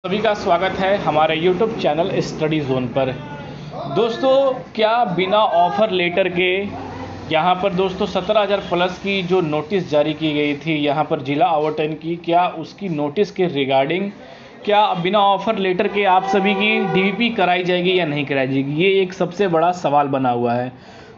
सभी का स्वागत है हमारे YouTube चैनल स्टडी जोन पर। दोस्तों, क्या बिना ऑफ़र लेटर के यहाँ पर दोस्तों 17,000 प्लस की जो नोटिस जारी की गई थी यहाँ पर जिला आवंटन की, क्या उसकी नोटिस के रिगार्डिंग क्या बिना ऑफ़र लेटर के आप सभी की DVP कराई जाएगी या नहीं कराई जाएगी, ये एक सबसे बड़ा सवाल बना हुआ है।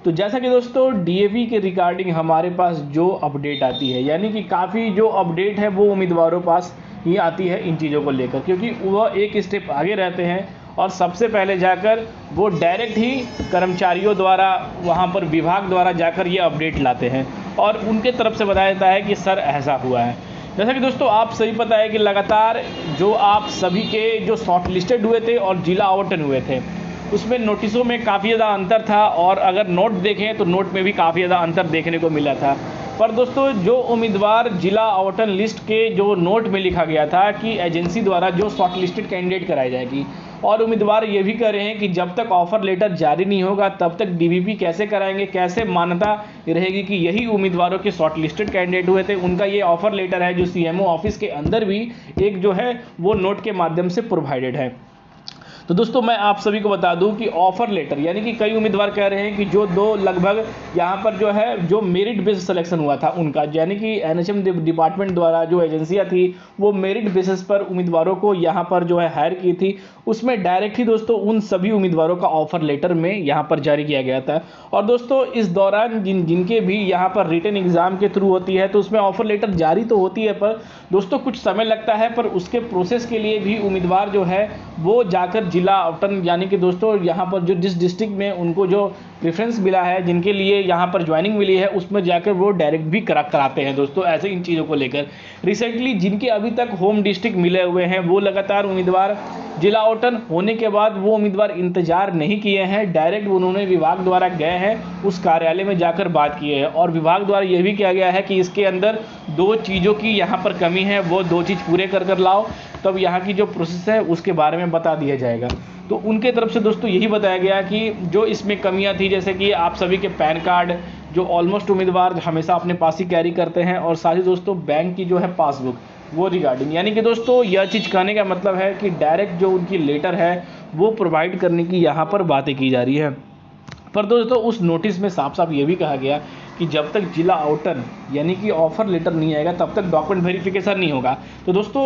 तो जैसा कि दोस्तों DAV के रिगार्डिंग हमारे पास जो अपडेट आती है, यानी कि काफ़ी जो अपडेट है वो उम्मीदवारों पास ही आती है इन चीज़ों को लेकर, क्योंकि वह एक स्टेप आगे रहते हैं और सबसे पहले जाकर वो डायरेक्ट ही कर्मचारियों द्वारा वहाँ पर विभाग द्वारा जाकर ये अपडेट लाते हैं और उनके तरफ से बताया जाता है कि सर ऐसा हुआ है। जैसा कि दोस्तों आप सभी पता है कि लगातार जो आप सभी के जो शॉर्ट लिस्टेड हुए थे और जिला आवंटन हुए थे उसमें नोटिसों में काफ़ी ज़्यादा अंतर था, और अगर नोट देखें तो नोट में भी काफ़ी ज़्यादा अंतर देखने को मिला था। पर दोस्तों जो उम्मीदवार जिला आवंटन लिस्ट के जो नोट में लिखा गया था कि एजेंसी द्वारा जो शॉर्ट लिस्टेड कैंडिडेट कराई जाएगी, और उम्मीदवार ये भी कर रहे हैं कि जब तक ऑफ़र लेटर जारी नहीं होगा तब तक DVP कैसे कराएंगे, कैसे मान्यता रहेगी कि यही उम्मीदवारों के शॉर्ट लिस्टेड कैंडिडेट हुए थे, उनका ये ऑफ़र लेटर है जो CMO ऑफिस के अंदर भी एक जो है वो नोट के माध्यम से प्रोवाइडेड है। तो दोस्तों मैं आप सभी को बता दूं कि ऑफ़र लेटर, यानी कि कई उम्मीदवार कह रहे हैं कि जो दो लगभग यहाँ पर जो है जो मेरिट बेसिस सिलेक्शन हुआ था उनका, यानी कि NHM डिपार्टमेंट द्वारा जो एजेंसियाँ थी वो मेरिट बेसिस पर उम्मीदवारों को यहाँ पर जो है हायर की थी, उसमें डायरेक्ट ही दोस्तों उन सभी उम्मीदवारों का ऑफ़र लेटर में यहाँ पर जारी किया गया था। और दोस्तों इस दौरान जिनके भी यहाँ पर रिटन एग्ज़ाम के थ्रू होती है तो उसमें ऑफ़र लेटर जारी तो होती है, पर दोस्तों कुछ समय लगता है, पर उसके प्रोसेस के लिए भी उम्मीदवार जो है वो जाकर जिला आवंटन, यानी कि दोस्तों यहाँ पर जो जिस डिस्ट्रिक्ट में उनको जो प्रेफरेंस मिला है, जिनके लिए यहाँ पर ज्वाइनिंग मिली है, उसमें जाकर वो डायरेक्ट भी कराते हैं दोस्तों। ऐसे इन चीज़ों को लेकर रिसेंटली जिनके अभी तक होम डिस्ट्रिक्ट मिले हुए हैं वो लगातार उम्मीदवार जिला आवंटन होने के बाद वो उम्मीदवार इंतजार नहीं किए हैं, डायरेक्ट उन्होंने विभाग द्वारा गए हैं उस कार्यालय में जाकर बात किए हैं, और विभाग द्वारा यह भी किया गया है कि इसके अंदर दो चीज़ों की यहाँ पर कमी है, वो दो चीज़ पूरे कर लाओ तब यहाँ की जो प्रोसेस है उसके बारे में बता दिया जाएगा। तो उनके तरफ से दोस्तों यही बताया गया कि जो इसमें कमियां थी, जैसे कि आप सभी के पैन कार्ड जो ऑलमोस्ट उम्मीदवार हमेशा अपने पास ही कैरी करते हैं, और साथ ही दोस्तों बैंक की जो है पासबुक वो रिगार्डिंग, यानी कि दोस्तों यह चीज़ कहने का मतलब है कि डायरेक्ट जो उनकी लेटर है वो प्रोवाइड करने की यहाँ पर बातें की जा रही है। पर दोस्तों उस नोटिस में साफ साफ ये भी कहा गया कि जब तक जिला आवंटन यानी कि ऑफ़र लेटर नहीं आएगा तब तक डॉक्यूमेंट वेरिफिकेशन नहीं होगा। तो दोस्तों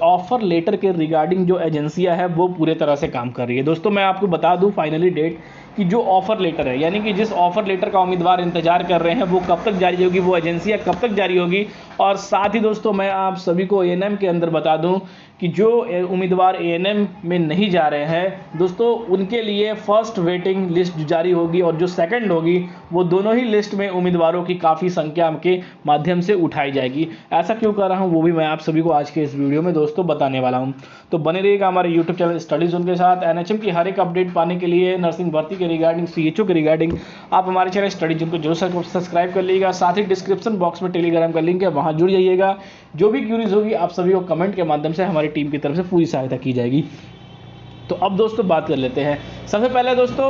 ऑफ़र लेटर के रिगार्डिंग जो एजेंसियां है वो पूरे तरह से काम कर रही है। दोस्तों मैं आपको बता दूं फाइनली डेट कि जो ऑफ़र लेटर है, यानी कि जिस ऑफ़र लेटर का उम्मीदवार इंतजार कर रहे हैं वो कब तक जारी होगी, वो एजेंसियाँ कब तक जारी होगी। और साथ ही दोस्तों मैं आप सभी को ANM के अंदर बता दूं कि जो उम्मीदवार ANM में नहीं जा रहे हैं दोस्तों उनके लिए फर्स्ट वेटिंग लिस्ट जारी होगी, और जो सेकंड होगी वो दोनों ही लिस्ट में उम्मीदवारों की काफ़ी संख्या के माध्यम से उठाई जाएगी। ऐसा क्यों कर रहा हूं वो भी मैं आप सभी को आज के इस वीडियो में दोस्तों बताने वाला हूं। तो बने रहिएगा हमारे YouTube चैनल स्टडी जोन के साथ। NHM की हर एक अपडेट पाने के लिए, नर्सिंग भर्ती के रिगार्डिंग, CHO के रिगार्डिंग, आप हमारे चैनल स्टडी जोन को जरूर सब्सक्राइब कर लीजिएगा। साथ ही डिस्क्रिप्शन बॉक्स में टेलीग्राम का लिंक है, वहाँ जुड़ जाइएगा। जो भी क्यूरीज होगी आप सभी को कमेंट के माध्यम से हमारी टीम की तरफ से पूरी सहायता की जाएगी। तो अब दोस्तों बात कर लेते हैं। सबसे पहले दोस्तों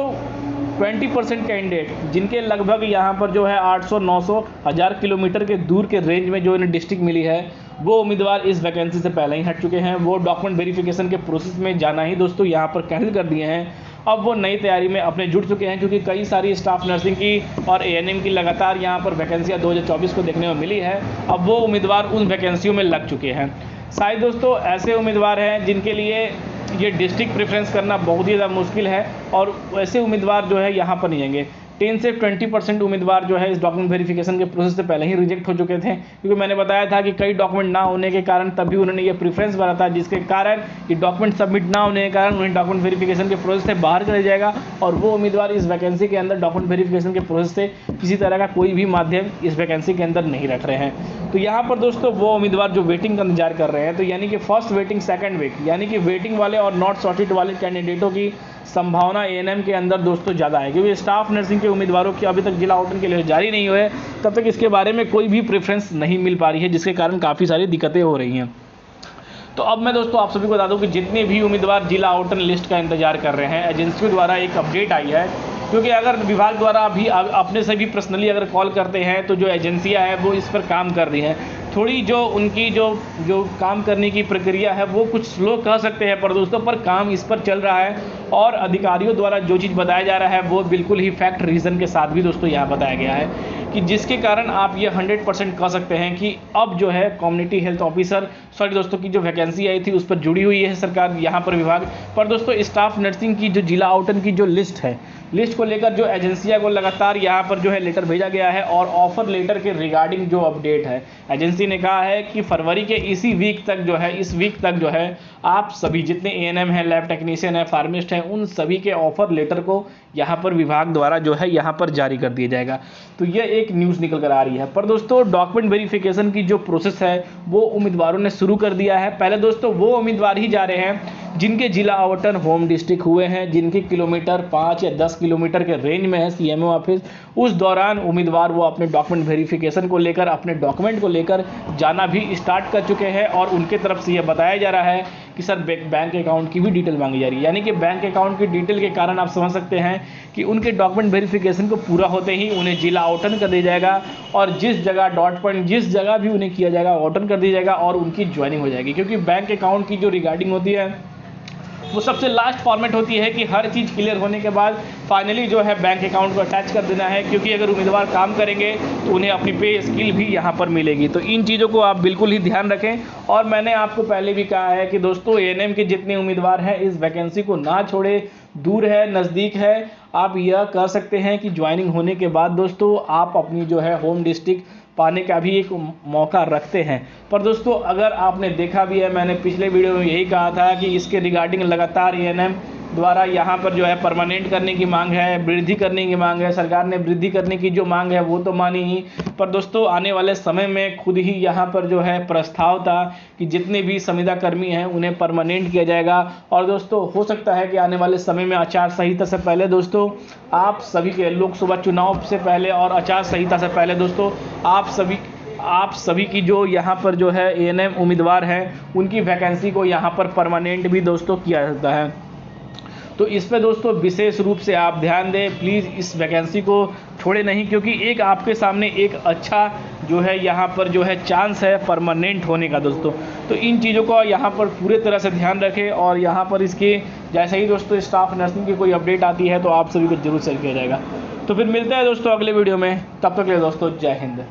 20% कैंडिडेट जिनके लगभग यहाँ पर जो है 800, 900, 1000 किलोमीटर के दूर के रेंज में जो इन्हें डिस्ट्रिक्ट मिली है वो उम्मीदवार इस वैकेंसी से पहले ही हट चुके हैं। वो डॉक्यूमेंट वेरिफिकेशन के प्रोसेस में जाना ही दोस्तों यहाँ पर कैंसिल कर दिए हैं। अब वो नई तैयारी में अपने जुट चुके हैं, क्योंकि कई सारी स्टाफ नर्सिंग की और ANM की लगातार यहाँ पर वैकेंसियाँ 2024 को देखने में मिली है। अब वो उम्मीदवार उन वैकेंसियों में लग चुके हैं। शायद दोस्तों ऐसे उम्मीदवार हैं जिनके लिए ये डिस्ट्रिक्ट प्रेफरेंस करना बहुत ही ज़्यादा मुश्किल है, और ऐसे उम्मीदवार जो है यहाँ पर नहीं आएंगे। 10 से 20% उम्मीदवार जो है इस डॉक्यूमेंट वेरिफिकेशन के प्रोसेस से पहले ही रिजेक्ट हो चुके थे, क्योंकि मैंने बताया था कि कई डॉक्यूमेंट ना होने के कारण तभी उन्होंने ये प्रेफरेंस भरा था, जिसके कारण ये डॉक्यूमेंट सबमिट ना होने के कारण उन्हें डॉक्यूमेंट वेरिफिकेशन के प्रोसेस से बाहर कर जाएगा, और वो उम्मीदवार इस वैकेंसी के अंदर डॉक्यूमेंट वेरिफिकेशन के प्रोसेस से किसी तरह का कोई भी माध्यम इस वैकेंसी के अंदर नहीं रख रहे हैं। तो यहाँ पर दोस्तों वो उम्मीदवार जो वेटिंग का इंतजार कर रहे हैं, तो यानी कि फर्स्ट वेटिंग, सेकंड वेट, यानी कि वेटिंग वाले और नॉट सॉर्टेड वाले कैंडिडेटों की संभावना ANM के अंदर दोस्तों ज़्यादा है, क्योंकि स्टाफ नर्सिंग के उम्मीदवारों की अभी तक जिला आवंटन के लिए जारी नहीं हुए, तब तक इसके बारे में कोई भी प्रेफरेंस नहीं मिल पा रही है, जिसके कारण काफ़ी सारी दिक्कतें हो रही हैं। तो अब मैं दोस्तों आप सभी को बता दूं कि जितने भी उम्मीदवार जिला आवंटन लिस्ट का इंतजार कर रहे हैं, एजेंसियों द्वारा एक अपडेट आई है, क्योंकि अगर विभाग द्वारा भी अपने से भी पर्सनली अगर कॉल करते हैं तो जो एजेंसियां हैं वो इस पर काम कर रही हैं। थोड़ी जो उनकी जो काम करने की प्रक्रिया है वो कुछ स्लो कह सकते हैं, पर दोस्तों पर काम इस पर चल रहा है और अधिकारियों द्वारा जो चीज़ बताया जा रहा है वो बिल्कुल ही फैक्ट रीज़न के साथ भी दोस्तों यहाँ बताया गया है कि जिसके कारण आप ये 100% कह सकते हैं कि अब जो है कम्युनिटी हेल्थ ऑफिसर दोस्तों की जो वैकेंसी आई थी उस पर जुड़ी हुई है सरकार यहाँ पर विभाग पर। दोस्तों स्टाफ नर्सिंग की जो जिला आवंटन की जो लिस्ट को लेकर जो एजेंसियां को लगातार यहाँ पर जो है लेटर भेजा गया है और ऑफर लेटर के रिगार्डिंग जो अपडेट है एजेंसी ने कहा है कि फरवरी के इस वीक तक जो है आप सभी जितने एएनएम हैं, लैब टेक्नीशियन है, फार्मिस्ट हैं, उन सभी के ऑफर लेटर को यहाँ पर विभाग द्वारा जो है यहाँ पर जारी कर दिया जाएगा। तो ये एक न्यूज़ निकल कर आ रही है। पर दोस्तों डॉक्यूमेंट वेरिफिकेशन की जो प्रोसेस है वो उम्मीदवारों ने शुरू कर दिया है। पहले दोस्तों वो उम्मीदवार ही जा रहे हैं जिनके जिला आवंटन होम डिस्ट्रिक्ट हुए हैं, जिनके किलोमीटर 5 या 10 किलोमीटर के रेंज में है सीएमओ ऑफिस, उस दौरान उम्मीदवार वो अपने डॉक्यूमेंट वेरिफिकेशन को लेकर, अपने डॉक्यूमेंट को लेकर जाना भी स्टार्ट कर चुके हैं और उनके तरफ से यह बताया जा रहा है कि सर बैंक अकाउंट की भी डिटेल मांगी जा रही है। यानी कि बैंक अकाउंट की डिटेल के कारण आप समझ सकते हैं कि उनके डॉक्यूमेंट वेरिफिकेशन को पूरा होते ही उन्हें जिला आवंटन कर दिया जाएगा और जिस जगह भी उन्हें किया जाएगा आवंटन कर दिया जाएगा और उनकी ज्वाइनिंग हो जाएगी। क्योंकि बैंक अकाउंट की जो रिगार्डिंग होती है वो सबसे लास्ट फॉर्मेट होती है कि हर चीज़ क्लियर होने के बाद फाइनली जो है बैंक अकाउंट को अटैच कर देना है। क्योंकि अगर उम्मीदवार काम करेंगे तो उन्हें अपनी पे स्किल भी यहाँ पर मिलेगी। तो इन चीज़ों को आप बिल्कुल ही ध्यान रखें। और मैंने आपको पहले भी कहा है कि दोस्तों एएनएम के जितने उम्मीदवार हैं इस वैकेंसी को ना छोड़े, दूर है नज़दीक है, आप यह कह सकते हैं कि ज्वाइनिंग होने के बाद दोस्तों आप अपनी जो है होम डिस्ट्रिक्ट पाने का भी एक मौका रखते हैं। पर दोस्तों अगर आपने देखा भी है, मैंने पिछले वीडियो में यही कहा था कि इसके रिगार्डिंग लगातार एएनएम द्वारा यहाँ पर जो है परमानेंट करने की मांग है, वृद्धि करने की मांग है। सरकार ने वृद्धि करने की जो मांग है वो तो मानी ही, पर दोस्तों आने वाले समय में खुद ही यहाँ पर जो है प्रस्ताव था कि जितने भी संविदा कर्मी हैं उन्हें परमानेंट किया जाएगा। और दोस्तों हो सकता है कि आने वाले समय में आचार संहिता से पहले दोस्तों आप सभी के लोकसभा चुनाव से पहले और आचार संहिता से पहले दोस्तों आप सभी की जो यहाँ पर जो है एएनएम उम्मीदवार हैं उनकी वैकेंसी को यहाँ पर परमानेंट भी दोस्तों किया जाता है। तो इस पे दोस्तों विशेष रूप से आप ध्यान दें, प्लीज़ इस वैकेंसी को छोड़े नहीं। क्योंकि एक आपके सामने एक अच्छा जो है यहाँ पर जो है चांस है परमानेंट होने का दोस्तों। तो इन चीज़ों को यहाँ पर पूरे तरह से ध्यान रखें और यहाँ पर इसके जैसे ही दोस्तों स्टाफ नर्सिंग की कोई अपडेट आती है तो आप सभी को जरूर शेयर किया जाएगा। तो फिर मिलते हैं दोस्तों अगले वीडियो में, तब तक के लिए दोस्तों जय हिंद।